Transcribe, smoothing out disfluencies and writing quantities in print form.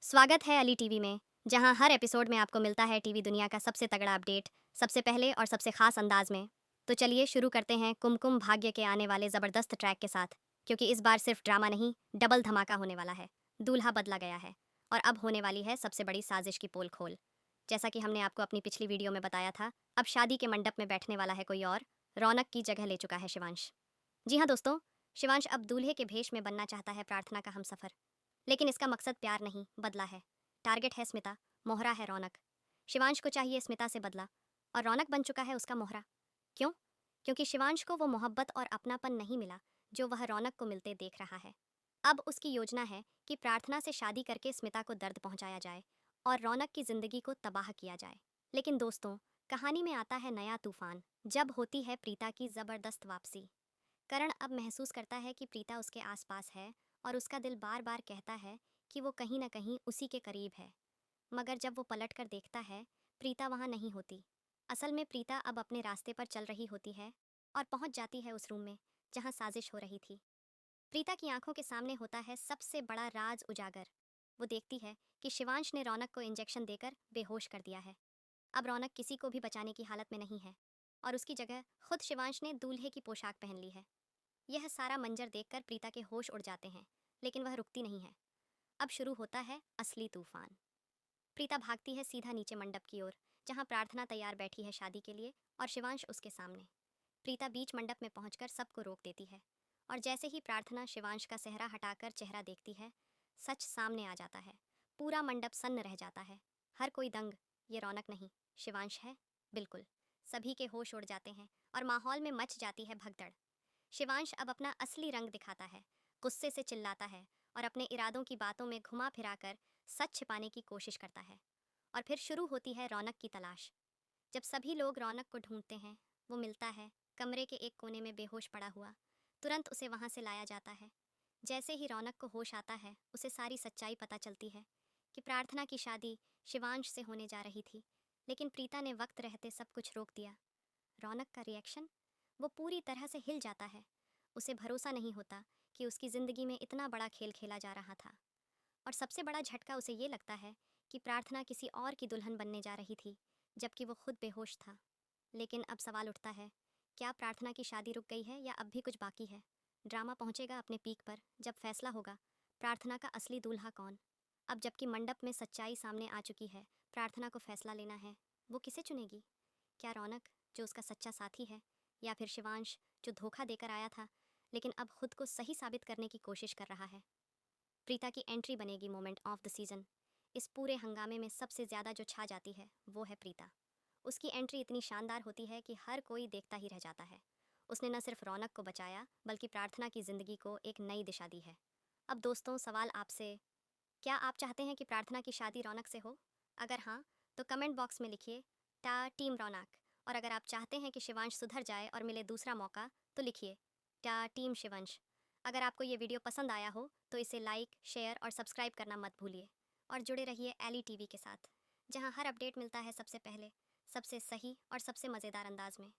स्वागत है अली टीवी में, जहां हर एपिसोड में आपको मिलता है टीवी दुनिया का सबसे तगड़ा अपडेट, सबसे पहले और सबसे खास अंदाज में। तो चलिए शुरू करते हैं कुमकुम भाग्य के आने वाले ज़बरदस्त ट्रैक के साथ, क्योंकि इस बार सिर्फ ड्रामा नहीं, डबल धमाका होने वाला है। दूल्हा बदला गया है और अब होने वाली है सबसे बड़ी साजिश की पोल खोल। जैसा कि हमने आपको अपनी पिछली वीडियो में बताया था, अब शादी के मंडप में बैठने वाला है कोई और, रौनक की जगह ले चुका है शिवांश। जी हाँ दोस्तों, शिवांश अब दूल्हे के भेष में बनना चाहता है प्रार्थना का हमसफर। लेकिन इसका मकसद प्यार नहीं, बदला है। टारगेट है स्मिता, मोहरा है रौनक। शिवांश को चाहिए स्मिता से बदला, और रौनक बन चुका है उसका मोहरा। क्यों? क्योंकि शिवांश को वो मोहब्बत और अपनापन नहीं मिला जो वह रौनक को मिलते देख रहा है। अब उसकी योजना है कि प्रार्थना से शादी करके स्मिता को दर्द पहुंचाया जाए और रौनक की जिंदगी को तबाह किया जाए। लेकिन दोस्तों, कहानी में आता है नया तूफान, जब होती है प्रीता की जबरदस्त वापसी। करण अब महसूस करता है कि प्रीता उसके आसपास है और उसका दिल बार बार कहता है कि वो कहीं ना कहीं उसी के करीब है। मगर जब वो पलट कर देखता है, प्रीता वहाँ नहीं होती। असल में प्रीता अब अपने रास्ते पर चल रही होती है और पहुँच जाती है उस रूम में जहाँ साजिश हो रही थी। प्रीता की आंखों के सामने होता है सबसे बड़ा राज उजागर। वो देखती है कि शिवांश ने रौनक को इंजेक्शन देकर बेहोश कर दिया है। अब रौनक किसी को भी बचाने की हालत में नहीं है और उसकी जगह खुद शिवांश ने दूल्हे की पोशाक पहन ली है। यह सारा मंजर देखकर प्रीता के होश उड़ जाते हैं, लेकिन वह रुकती नहीं है। अब शुरू होता है असली तूफान। प्रीता भागती है सीधा नीचे मंडप की ओर, जहां प्रार्थना तैयार बैठी है शादी के लिए और शिवांश उसके सामने। प्रीता बीच मंडप में पहुंचकर सबको रोक देती है, और जैसे ही प्रार्थना शिवांश का सेहरा हटाकर चेहरा देखती है, सच सामने आ जाता है। पूरा मंडप सन्न रह जाता है। हर कोई दंग। ये रौनक नहीं, शिवांश है। बिल्कुल। सभी के होश उड़ जाते हैं और माहौल में मच जाती है भगदड़। शिवांश अब अपना असली रंग दिखाता है, गुस्से से चिल्लाता है और अपने इरादों की बातों में घुमा फिराकर सच छिपाने की कोशिश करता है। और फिर शुरू होती है रौनक की तलाश। जब सभी लोग रौनक को ढूंढते हैं, वो मिलता है कमरे के एक कोने में बेहोश पड़ा हुआ। तुरंत उसे वहां से लाया जाता है। जैसे ही रौनक को होश आता है, उसे सारी सच्चाई पता चलती है कि प्रार्थना की शादी शिवांश से होने जा रही थी, लेकिन प्रीता ने वक्त रहते सब कुछ रोक दिया। रौनक का रिएक्शन, वो पूरी तरह से हिल जाता है। उसे भरोसा नहीं होता कि उसकी ज़िंदगी में इतना बड़ा खेल खेला जा रहा था। और सबसे बड़ा झटका उसे ये लगता है कि प्रार्थना किसी और की दुल्हन बनने जा रही थी, जबकि वो खुद बेहोश था। लेकिन अब सवाल उठता है, क्या प्रार्थना की शादी रुक गई है या अब भी कुछ बाकी है? ड्रामा पहुंचेगा अपने पीक पर जब फैसला होगा प्रार्थना का असली दूल्हा कौन। अब जबकि मंडप में सच्चाई सामने आ चुकी है, प्रार्थना को फैसला लेना है। वो किसे चुनेगी? क्या रौनक, जो उसका सच्चा साथी है, या फिर शिवांश, जो धोखा देकर आया था लेकिन अब खुद को सही साबित करने की कोशिश कर रहा है? प्रीता की एंट्री बनेगी मोमेंट ऑफ द सीजन। इस पूरे हंगामे में सबसे ज़्यादा जो छा जाती है वो है प्रीता। उसकी एंट्री इतनी शानदार होती है कि हर कोई देखता ही रह जाता है। उसने न सिर्फ रौनक को बचाया, बल्कि प्रार्थना की ज़िंदगी को एक नई दिशा दी है। अब दोस्तों, सवाल आपसे, क्या आप चाहते हैं कि प्रार्थना की शादी रौनक से हो? अगर हाँ, तो कमेंट बॉक्स में लिखिए टा टीम रौनक। और अगर आप चाहते हैं कि शिवांश सुधर जाए और मिले दूसरा मौका, तो लिखिए टा टीम शिवंश। अगर आपको ये वीडियो पसंद आया हो तो इसे लाइक, शेयर और सब्सक्राइब करना मत भूलिए। और जुड़े रहिए एली टीवी के साथ, जहां हर अपडेट मिलता है सबसे पहले, सबसे सही और सबसे मज़ेदार अंदाज में।